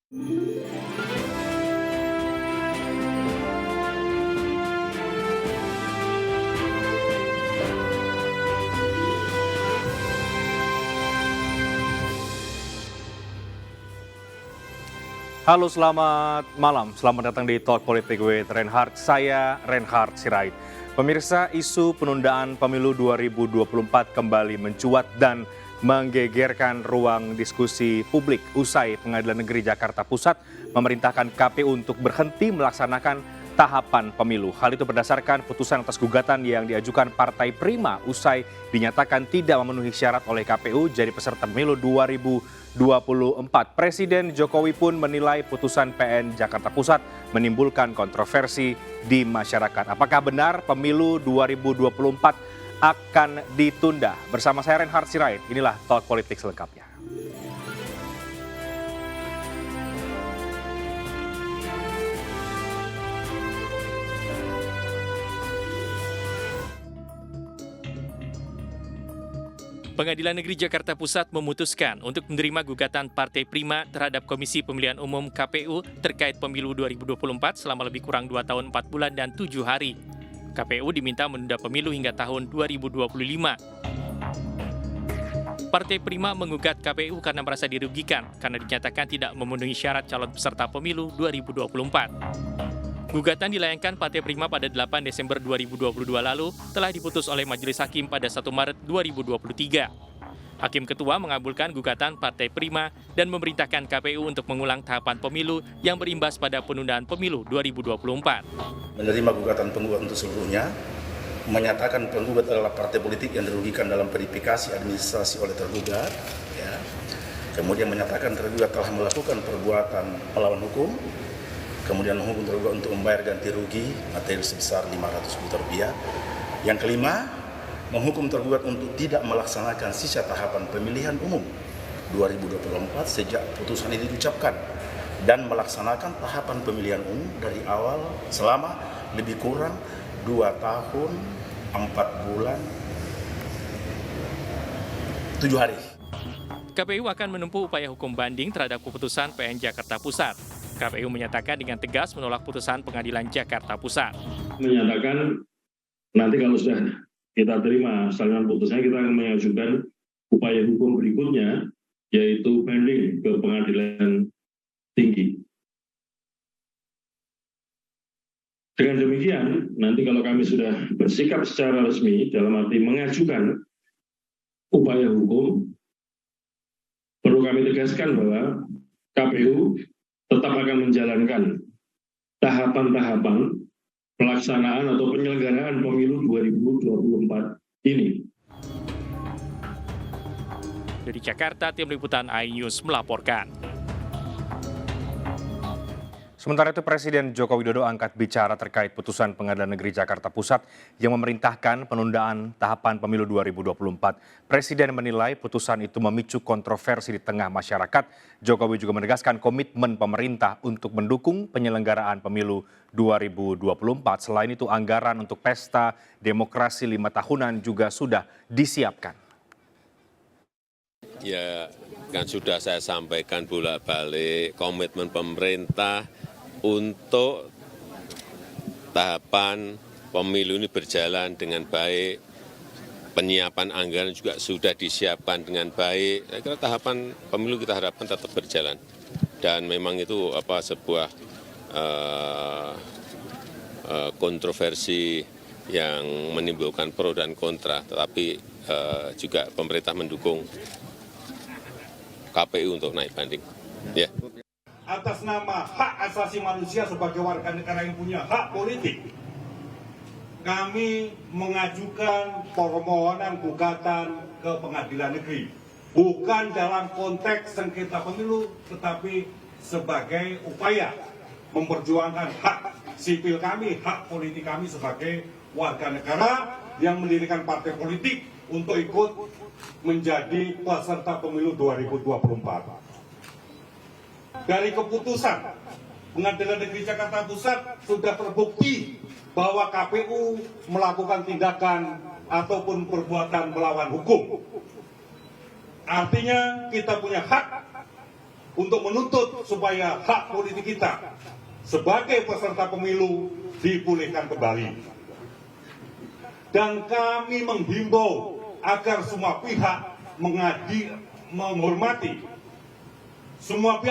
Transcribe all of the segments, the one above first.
Halo, selamat malam. Selamat datang di Talk Politik with Reinhard. Saya Reinhard Sirait. Pemirsa, isu penundaan pemilu 2024 kembali mencuat dan menggegerkan ruang diskusi publik usai Pengadilan Negeri Jakarta Pusat memerintahkan KPU untuk berhenti melaksanakan tahapan pemilu. Hal itu berdasarkan putusan atas gugatan yang diajukan Partai Prima usai dinyatakan tidak memenuhi syarat oleh KPU jadi peserta pemilu 2024. Presiden Jokowi pun menilai putusan PN Jakarta Pusat menimbulkan kontroversi di masyarakat. Apakah benar pemilu 2024 akan ditunda? Bersama saya Reinhard Sirait, inilah Talk Politik selengkapnya. Pengadilan Negeri Jakarta Pusat memutuskan untuk menerima gugatan Partai Prima terhadap Komisi Pemilihan Umum KPU terkait pemilu 2024 selama lebih kurang 2 tahun 4 bulan dan 7 hari. KPU diminta menunda pemilu hingga tahun 2025. Partai Prima menggugat KPU karena merasa dirugikan karena dinyatakan tidak memenuhi syarat calon peserta pemilu 2024. Gugatan dilayangkan Partai Prima pada 8 Desember 2022 lalu telah diputus oleh Majelis Hakim pada 1 Maret 2023. Hakim Ketua mengabulkan gugatan Partai Prima dan memerintahkan KPU untuk mengulang tahapan pemilu yang berimbas pada penundaan pemilu 2024. Menerima gugatan penggugat untuk seluruhnya, menyatakan penggugat adalah partai politik yang dirugikan dalam verifikasi administrasi oleh tergugat, ya. Kemudian menyatakan tergugat telah melakukan perbuatan melawan hukum, kemudian menghukum tergugat untuk membayar ganti rugi materi sebesar 500 juta rupiah. Yang kelima, menghukum tergugat untuk tidak melaksanakan sisa tahapan pemilihan umum 2024 sejak putusan ini diucapkan dan melaksanakan tahapan pemilihan umum dari awal selama lebih kurang 2 tahun 4 bulan 7 hari. KPU akan menempuh upaya hukum banding terhadap keputusan PN Jakarta Pusat. KPU menyatakan dengan tegas menolak putusan Pengadilan Jakarta Pusat. Menyatakan nanti kalau sudah kita terima salinan putusannya, kita akan mengajukan upaya hukum berikutnya, yaitu banding ke Pengadilan Tinggi. Dengan demikian, nanti kalau kami sudah bersikap secara resmi dalam arti mengajukan upaya hukum, perlu kami tegaskan bahwa KPU tetap akan menjalankan tahapan-tahapan pelaksanaan atau penyelenggaraan pemilu 2024 ini. Dari Jakarta, tim liputan iNews melaporkan. Sementara itu Presiden Joko Widodo angkat bicara terkait putusan Pengadilan Negeri Jakarta Pusat yang memerintahkan penundaan tahapan pemilu 2024. Presiden menilai putusan itu memicu kontroversi di tengah masyarakat. Jokowi juga menegaskan komitmen pemerintah untuk mendukung penyelenggaraan pemilu 2024. Selain itu anggaran untuk pesta demokrasi 5 tahunan juga sudah disiapkan. Ya, kan sudah saya sampaikan bolak-balik komitmen pemerintah untuk tahapan pemilu ini berjalan dengan baik, penyiapan anggaran juga sudah disiapkan dengan baik. Saya kira tahapan pemilu kita harapkan tetap berjalan. Dan memang itu sebuah kontroversi yang menimbulkan pro dan kontra, tetapi juga pemerintah mendukung KPU untuk naik banding. Ya. Atas nama hak asasi manusia sebagai warga negara yang punya hak politik, kami mengajukan permohonan gugatan ke Pengadilan Negeri. Bukan dalam konteks sengketa pemilu, tetapi sebagai upaya memperjuangkan hak sipil kami, hak politik kami sebagai warga negara yang mendirikan partai politik untuk ikut menjadi peserta pemilu 2024. Dari keputusan Pengadilan Negeri Jakarta Pusat sudah terbukti bahwa KPU melakukan tindakan ataupun perbuatan melawan hukum. Artinya kita punya hak untuk menuntut supaya hak politik kita sebagai peserta pemilu dipulihkan kembali. Dan kami menghimbau agar semua pihak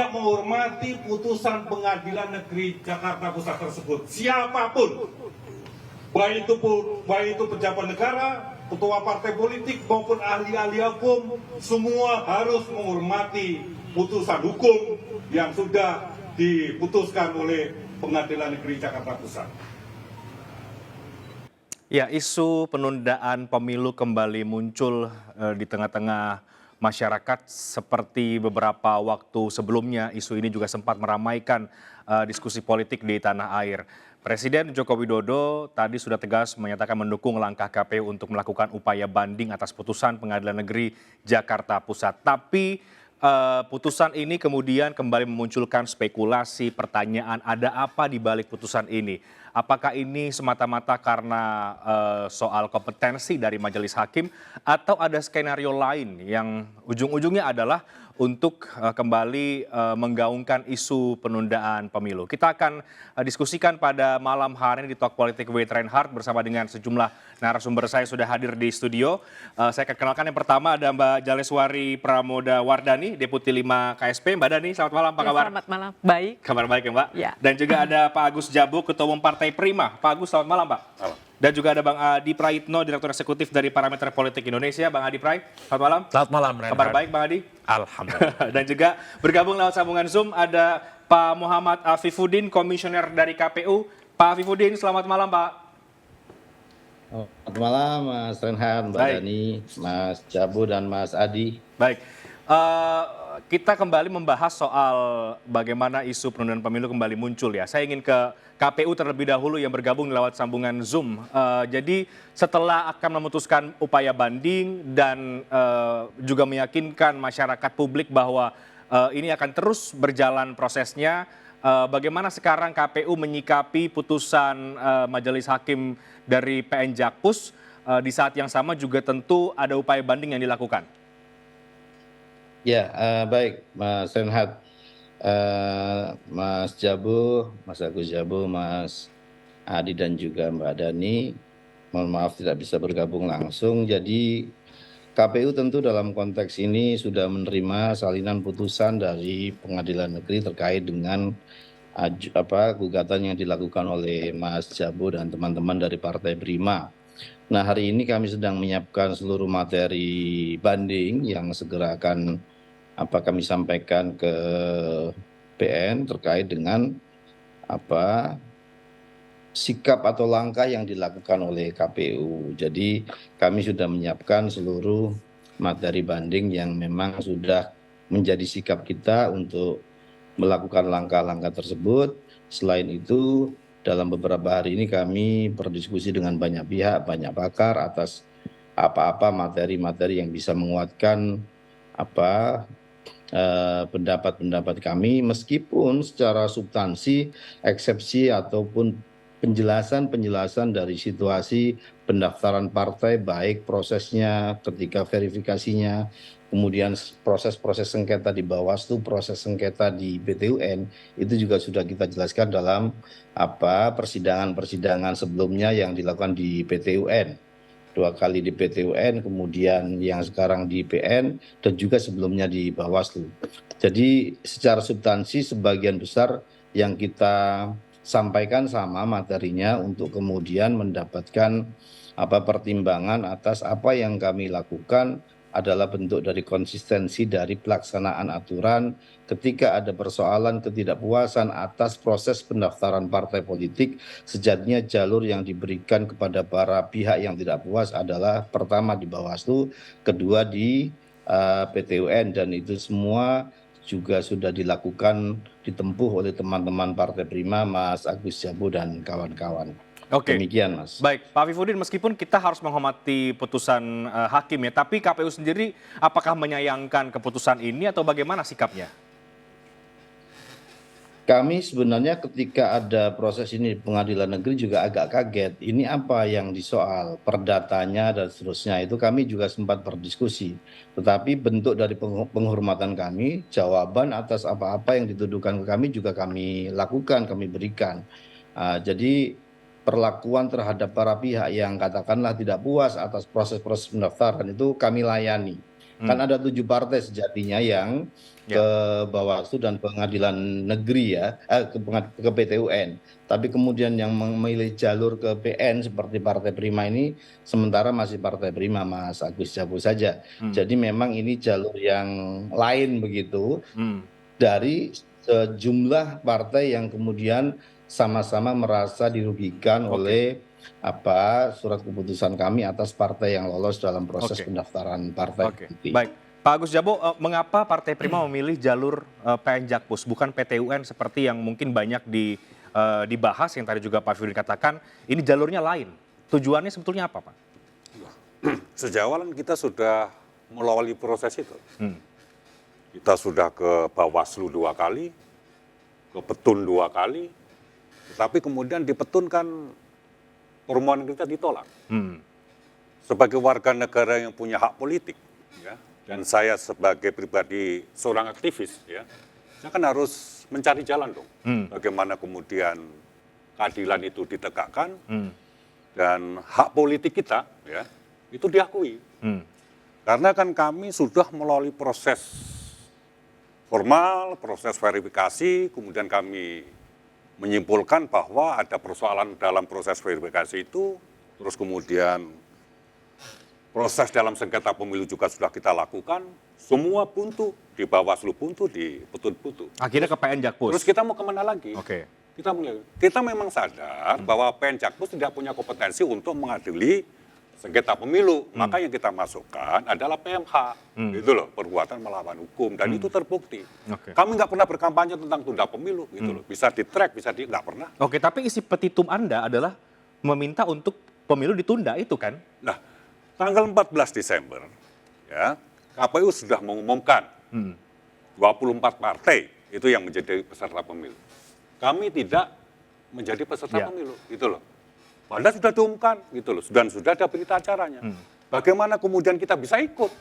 menghormati putusan Pengadilan Negeri Jakarta Pusat tersebut. Siapapun, baik itu pejabat negara, ketua partai politik maupun ahli-ahli hukum, semua harus menghormati putusan hukum yang sudah diputuskan oleh Pengadilan Negeri Jakarta Pusat. Ya, isu penundaan pemilu kembali muncul di tengah-tengah masyarakat seperti beberapa waktu sebelumnya. Isu ini juga sempat meramaikan diskusi politik di tanah air. Presiden Joko Widodo tadi sudah tegas menyatakan mendukung langkah KPU untuk melakukan upaya banding atas putusan Pengadilan Negeri Jakarta Pusat. Tapi putusan ini kemudian kembali memunculkan spekulasi, pertanyaan, ada apa di balik putusan ini? Apakah ini semata-mata karena soal kompetensi dari majelis hakim atau ada skenario lain yang ujung-ujungnya adalah untuk kembali menggaungkan isu penundaan pemilu? Kita akan diskusikan pada malam hari ini di Talk Politik with Reinhardt bersama dengan sejumlah narasumber saya sudah hadir di studio. Saya akan kenalkan yang pertama ada Mbak Jaleswari Pramoda Wardani, Deputi 5 KSP. Mbak Dani, selamat malam, apa kabar? Selamat malam, baik. Kabar baik ya Mbak? Ya. Dan juga ada Pak Agus Jabu, Ketua Umum Partai Prima. Pak Agus, selamat malam Pak. Malam. Dan juga ada Bang Adi Praitno, Direktur Eksekutif dari Parameter Politik Indonesia. Bang Adi Prai, selamat malam. Selamat malam, Reinhardt. Kabar baik Bang Adi? Alhamdulillah. Dan juga bergabung lewat sambungan Zoom ada Pak Muhammad Afifuddin, Komisioner dari KPU. Pak Afifuddin, selamat malam Pak. Selamat malam Mas Reinhardt, Mbak Dani, Mas Jabu, dan Mas Adi. Baik, kita kembali membahas soal bagaimana isu penundaan pemilu kembali muncul ya. Saya ingin ke KPU terlebih dahulu yang bergabung lewat sambungan Zoom. Jadi setelah akan memutuskan upaya banding dan juga meyakinkan masyarakat publik bahwa ini akan terus berjalan prosesnya, bagaimana sekarang KPU menyikapi putusan Majelis Hakim dari PN Jakpus di saat yang sama juga tentu ada upaya banding yang dilakukan? Ya, baik Mas Reinhardt, Mas Jabu, Mas Agus Jabu, Mas Adi, dan juga Mbak Dani. Mohon maaf tidak bisa bergabung langsung. Jadi KPU tentu dalam konteks ini sudah menerima salinan putusan dari Pengadilan Negeri terkait dengan gugatan yang dilakukan oleh Mas Jabu dan teman-teman dari Partai Prima. Nah, hari ini kami sedang menyiapkan seluruh materi banding yang segera akan kami sampaikan ke PN terkait dengan sikap atau langkah yang dilakukan oleh KPU. Jadi kami sudah menyiapkan seluruh materi banding yang memang sudah menjadi sikap kita untuk melakukan langkah-langkah tersebut. Selain itu, dalam beberapa hari ini kami berdiskusi dengan banyak pihak, banyak pakar atas apa-apa materi-materi yang bisa menguatkan pendapat-pendapat kami, meskipun secara substansi, eksepsi ataupun penjelasan dari situasi pendaftaran partai, baik prosesnya ketika verifikasinya, kemudian proses-proses sengketa di Bawaslu, proses sengketa di PT-UN, itu juga sudah kita jelaskan dalam persidangan-persidangan sebelumnya yang dilakukan di PT-UN. 2 kali di PT-UN, kemudian yang sekarang di PN, dan juga sebelumnya di Bawaslu. Jadi secara substansi sebagian besar yang kita sampaikan sama materinya untuk kemudian mendapatkan pertimbangan atas apa yang kami lakukan adalah bentuk dari konsistensi dari pelaksanaan aturan ketika ada persoalan ketidakpuasan atas proses pendaftaran partai politik. Sejatinya jalur yang diberikan kepada para pihak yang tidak puas adalah pertama di Bawaslu, kedua di PT-UN, dan itu semua juga sudah dilakukan, ditempuh oleh teman-teman Partai Prima, Mas Agus Jabu dan kawan-kawan. Oke. Demikian, Mas. Baik, Pak Afifuddin, meskipun kita harus menghormati putusan hakim ya, tapi KPU sendiri apakah menyayangkan keputusan ini atau bagaimana sikapnya? Kami sebenarnya ketika ada proses ini di pengadilan negeri juga agak kaget. Ini apa yang disoal, perdatanya dan seterusnya. Itu kami juga sempat berdiskusi. Tetapi bentuk dari penghormatan kami, jawaban atas apa-apa yang dituduhkan ke kami juga kami lakukan, kami berikan. Jadi perlakuan terhadap para pihak yang katakanlah tidak puas atas proses-proses pendaftaran itu kami layani. Kan ada 7 partai sejatinya yang ke Bawaslu dan Pengadilan Negeri ya, ke PT UN. Tapi kemudian yang memilih jalur ke PN seperti Partai Prima ini sementara masih Partai Prima, Mas Agus Jabo saja. Jadi memang ini jalur yang lain begitu dari sejumlah partai yang kemudian sama-sama merasa dirugikan oleh surat keputusan kami atas partai yang lolos dalam proses pendaftaran partai. Baik, Pak Agus Jabo, mengapa Partai Prima memilih jalur PN Jakpus bukan PT UN seperti yang mungkin banyak dibahas yang tadi juga Pak Firly katakan, ini jalurnya lain. Tujuannya sebetulnya apa, Pak? Sejak awal kita sudah melalui proses itu. Kita sudah ke Bawaslu 2 kali, ke Petun 2 kali, tetapi kemudian di Petun kan permohonan kita ditolak. Sebagai warga negara yang punya hak politik, ya, dan saya sebagai pribadi seorang aktivis, ya, saya kan harus mencari jalan dong. Bagaimana kemudian keadilan itu ditegakkan dan hak politik kita, ya, itu diakui. Karena kan kami sudah melalui proses formal, proses verifikasi, kemudian kami menyimpulkan bahwa ada persoalan dalam proses verifikasi itu, terus kemudian proses dalam sengketa pemilu juga sudah kita lakukan, semua buntu, di Bawaslu buntu, di Petun buntu. Akhirnya ke PN Jakpus. Terus kita mau kemana lagi? Kita memang sadar bahwa PN Jakpus tidak punya kompetensi untuk mengadili sengketa pemilu, maka yang kita masukkan adalah PMH, gitu loh, perbuatan melawan hukum, dan itu terbukti. Kami nggak pernah berkampanye tentang tunda pemilu, gitu loh, bisa di-track, nggak pernah. Tapi isi petitum Anda adalah meminta untuk pemilu ditunda itu kan? Nah, tanggal 14 Desember, ya, KPU sudah mengumumkan 24 partai itu yang menjadi peserta pemilu. Kami tidak menjadi peserta pemilu, gitu loh. Padahal sudah diumumkan, gitu loh, dan sudah ada berita acaranya. Bagaimana kemudian kita bisa ikut?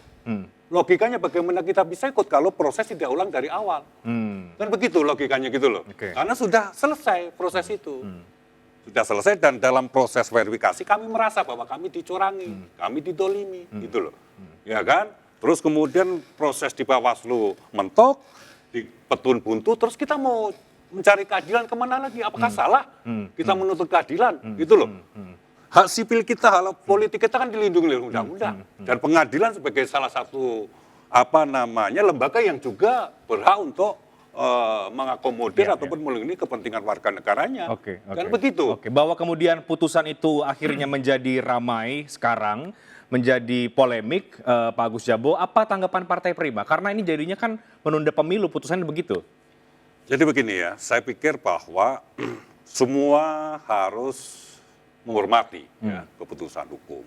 Logikanya bagaimana kita bisa ikut kalau proses tidak ulang dari awal? Kan begitu logikanya, gitu loh. Karena sudah selesai proses itu. Sudah selesai, dan dalam proses verifikasi kami merasa bahwa kami dicurangi, kami didolimi, gitu loh. Ya kan? Terus kemudian proses di Bawaslu mentok, di Petun buntu, terus kita mau mencari keadilan kemana lagi? Apakah salah kita menuntut keadilan? Gitu loh. Hak sipil kita, hak politik kita kan dilindungi oleh undang-undang. Dan pengadilan sebagai salah satu lembaga yang juga berhak untuk mengakomodir ataupun melindungi kepentingan warga negaranya. Kan begitu. Bahwa kemudian putusan itu akhirnya menjadi ramai sekarang, menjadi polemik, Pak Agus Jabo, apa tanggapan Partai Prima? Karena ini jadinya kan menunda pemilu, putusannya begitu. Jadi begini ya, saya pikir bahwa semua harus menghormati keputusan hukum.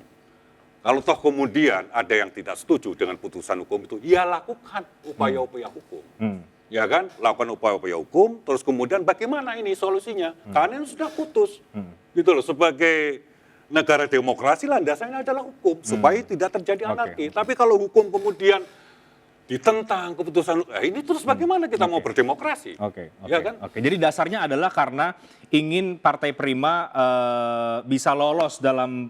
Kalau toh kemudian ada yang tidak setuju dengan putusan hukum itu, ya lakukan upaya-upaya hukum. Ya kan, lakukan upaya-upaya hukum, terus kemudian bagaimana ini solusinya? Karena ini sudah putus. Gitu loh, sebagai negara demokrasi landasannya adalah hukum, supaya tidak terjadi anarki. Tapi kalau hukum kemudian ditentang keputusan, ini terus bagaimana kita mau berdemokrasi? Ya kan? Jadi dasarnya adalah karena ingin Partai Prima bisa lolos dalam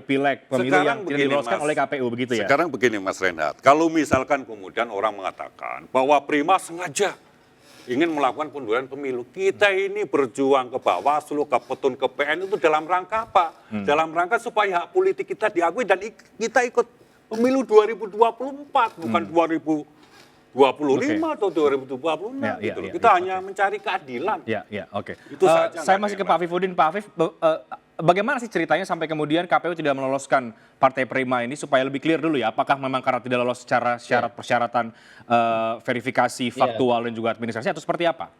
pileg pemilu yang tidak diloloskan oleh KPU, begitu ya? Sekarang begini Mas Reinhardt, kalau misalkan kemudian orang mengatakan bahwa Prima sengaja ingin melakukan penundaan pemilu, kita ini berjuang ke Bawaslu, ke Petun, ke PN itu dalam rangka apa? Dalam rangka supaya hak politik kita diakui dan kita ikut pemilu 2024, bukan 2025 atau 2026 gitu loh. Kita hanya mencari keadilan. Itu saja. Saya masih ke Pak Afifuddin. Pak Afif, bagaimana sih ceritanya sampai kemudian KPU tidak meloloskan Partai Prima ini, supaya lebih clear dulu ya, apakah memang karena tidak lolos secara syarat persyaratan verifikasi faktual dan juga administrasi, atau seperti apa?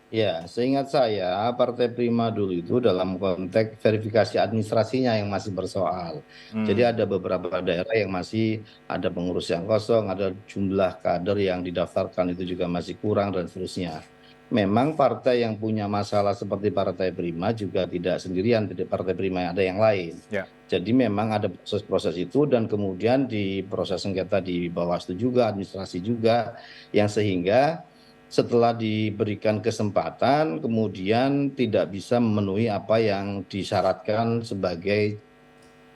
Ya, seingat saya Partai Prima dulu itu dalam konteks verifikasi administrasinya yang masih bersoal. Jadi ada beberapa daerah yang masih ada pengurus yang kosong, ada jumlah kader yang didaftarkan itu juga masih kurang dan seterusnya. memang partai yang punya masalah seperti Partai Prima juga tidak sendirian, tidak Partai Prima, ada yang lain. Ya. Jadi memang ada proses-proses itu dan kemudian di proses sengketa di Bawaslu juga, administrasi juga, yang sehingga setelah diberikan kesempatan kemudian tidak bisa memenuhi apa yang disyaratkan sebagai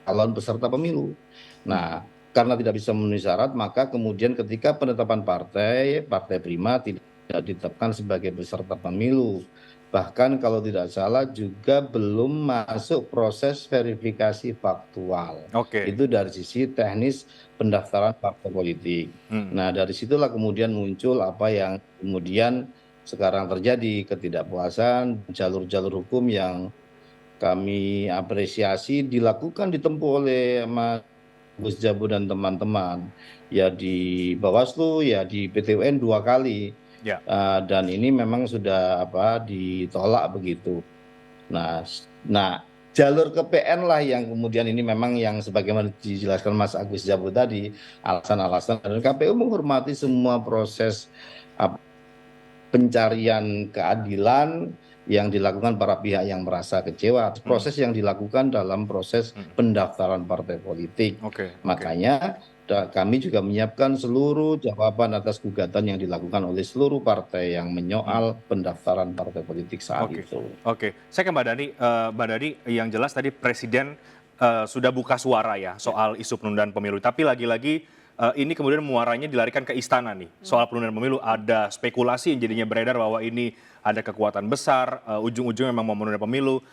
calon peserta pemilu. Nah, karena tidak bisa memenuhi syarat, maka kemudian ketika penetapan Partai Prima tidak ditetapkan sebagai peserta pemilu. Bahkan kalau tidak salah juga belum masuk proses verifikasi faktual. Oke. Itu dari sisi teknis pendaftaran partai politik. Nah, dari situlah kemudian muncul apa yang kemudian sekarang terjadi, ketidakpuasan, jalur-jalur hukum yang kami apresiasi ditempuh oleh Mas Gus Jabu dan teman-teman. Ya di Bawaslu, ya di PT UN 2 kali. Ya. Dan ini memang sudah ditolak begitu. Nah, jalur ke PN lah yang kemudian ini memang yang sebagaimana dijelaskan Mas Agus Jabu tadi, alasan-alasan, dan KPU menghormati semua proses pencarian keadilan yang dilakukan para pihak yang merasa kecewa, proses yang dilakukan dalam proses pendaftaran partai politik. Makanya kami juga menyiapkan seluruh jawaban atas gugatan yang dilakukan oleh seluruh partai yang menyoal pendaftaran partai politik saat itu. Oke, saya ke Mbak Dhani. Mbak Dhani, yang jelas tadi Presiden sudah buka suara ya soal isu penundaan pemilu. Tapi lagi-lagi ini kemudian muaranya dilarikan ke istana nih. Soal penundaan pemilu ada spekulasi yang jadinya beredar bahwa ini ada kekuatan besar, ujung-ujungnya memang mau menunda pemilu.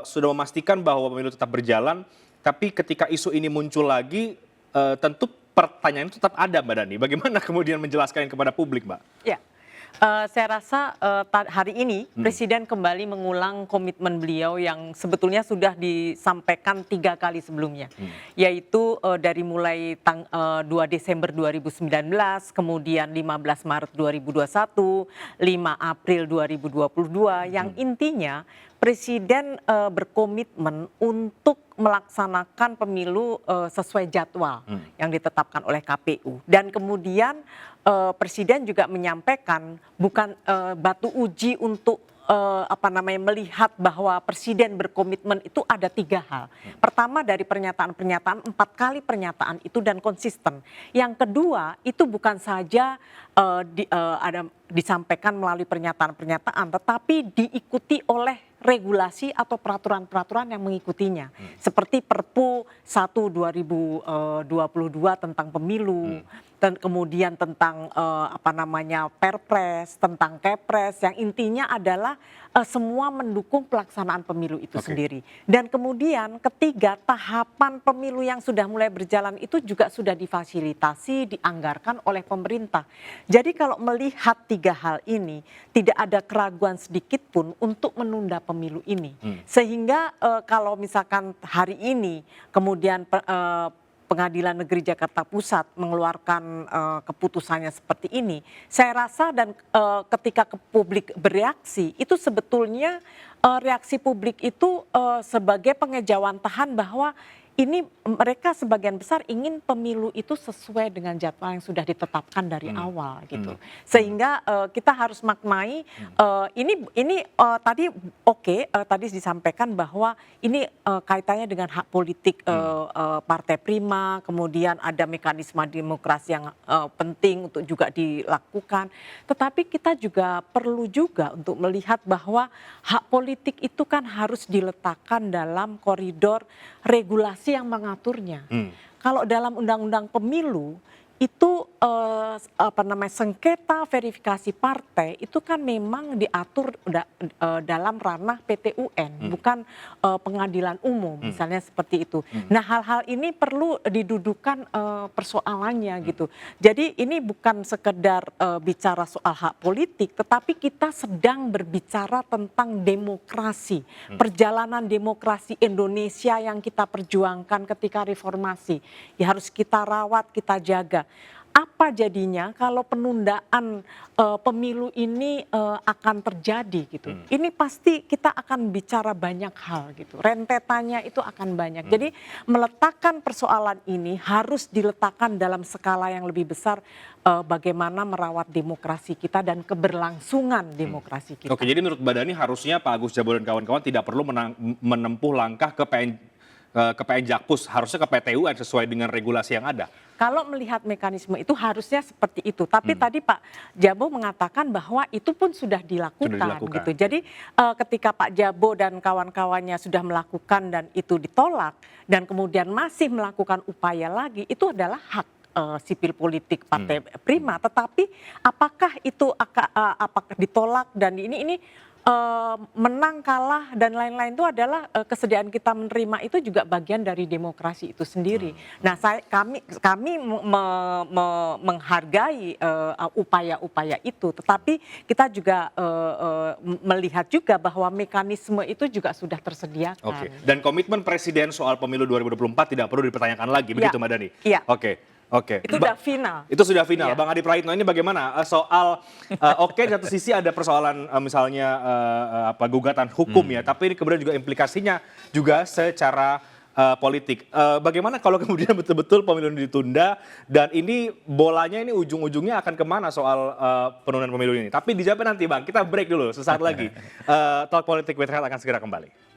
Sudah memastikan bahwa pemilu tetap berjalan, tapi ketika isu ini muncul lagi, tentu pertanyaan itu tetap ada, Mbak Dhani. Bagaimana kemudian menjelaskan kepada publik, Mbak? Ya, saya rasa hari ini Presiden kembali mengulang komitmen beliau yang sebetulnya sudah disampaikan 3 kali sebelumnya, yaitu dari mulai 2 Desember 2019, kemudian 15 Maret 2021, 5 April 2022, yang intinya Presiden berkomitmen untuk melaksanakan pemilu sesuai jadwal yang ditetapkan oleh KPU. Dan kemudian Presiden juga menyampaikan bukan batu uji untuk melihat bahwa Presiden berkomitmen itu ada 3 hal. Pertama dari pernyataan-pernyataan, 4 kali pernyataan itu dan konsisten. Yang kedua itu bukan saja disampaikan melalui pernyataan-pernyataan, tetapi diikuti oleh regulasi atau peraturan-peraturan yang mengikutinya. Seperti Perpu 1 2022 tentang pemilu, dan kemudian tentang Perpres, tentang Kepres, yang intinya adalah semua mendukung pelaksanaan pemilu itu sendiri. Dan kemudian ketiga, tahapan pemilu yang sudah mulai berjalan itu juga sudah difasilitasi, dianggarkan oleh pemerintah. Jadi kalau melihat 3 hal ini, tidak ada keraguan sedikit pun untuk menunda pemilu ini. Sehingga kalau misalkan hari ini kemudian Pengadilan Negeri Jakarta Pusat mengeluarkan keputusannya seperti ini, saya rasa dan ketika publik bereaksi, itu sebetulnya reaksi publik itu sebagai pengejawantahan bahwa ini mereka sebagian besar ingin pemilu itu sesuai dengan jadwal yang sudah ditetapkan dari awal gitu. Sehingga kita harus maknai ini tadi tadi disampaikan bahwa ini kaitannya dengan hak politik Partai Prima, kemudian ada mekanisme demokrasi yang penting untuk juga dilakukan. Tetapi kita juga perlu juga untuk melihat bahwa hak politik itu kan harus diletakkan dalam koridor regulasi yang mengaturnya. Kalau dalam undang-undang pemilu itu sengketa verifikasi partai itu kan memang diatur dalam ranah PT UN, bukan pengadilan umum, misalnya seperti itu. Nah, hal-hal ini perlu didudukan persoalannya gitu. Jadi ini bukan sekedar bicara soal hak politik, tetapi kita sedang berbicara tentang demokrasi, perjalanan demokrasi Indonesia yang kita perjuangkan ketika reformasi. Ya harus kita rawat, kita jaga. apa jadinya kalau penundaan pemilu ini akan terjadi gitu. Ini pasti kita akan bicara banyak hal gitu. Rentetannya itu akan banyak. Jadi meletakkan persoalan ini harus diletakkan dalam skala yang lebih besar, bagaimana merawat demokrasi kita dan keberlangsungan demokrasi kita. Oke, jadi menurut Mbak Dhani harusnya Pak Agus Jabo dan kawan-kawan tidak perlu menempuh langkah ke PN Jakpus, harusnya ke PT UN sesuai dengan regulasi yang ada. Kalau melihat mekanisme itu harusnya seperti itu. Tapi tadi Pak Jabo mengatakan bahwa itu pun sudah dilakukan. Gitu. Jadi ketika Pak Jabo dan kawan-kawannya sudah melakukan dan itu ditolak dan kemudian masih melakukan upaya lagi, itu adalah hak sipil politik Partai Prima. Tetapi apakah itu apakah ditolak dan ini menang kalah dan lain-lain itu adalah kesediaan kita menerima itu juga bagian dari demokrasi itu sendiri. Nah, kami menghargai upaya-upaya itu, tetapi kita juga melihat juga bahwa mekanisme itu juga sudah tersediakan. Oke. Dan komitmen Presiden soal pemilu 2024 tidak perlu dipertanyakan lagi, begitu Mbak Dhani? Iya. Oke. Itu sudah final. Itu sudah final. Iya. Bang Adi Praitno, ini bagaimana soal di satu sisi ada persoalan misalnya gugatan hukum ya, tapi ini kemudian juga implikasinya juga secara politik. Bagaimana kalau kemudian betul-betul pemilu ini ditunda dan ini bolanya ini ujung-ujungnya akan kemana soal penundaan pemilu ini? Tapi dijawabnya nanti Bang, kita break dulu sesaat lagi. Talk Politik with Health akan segera kembali.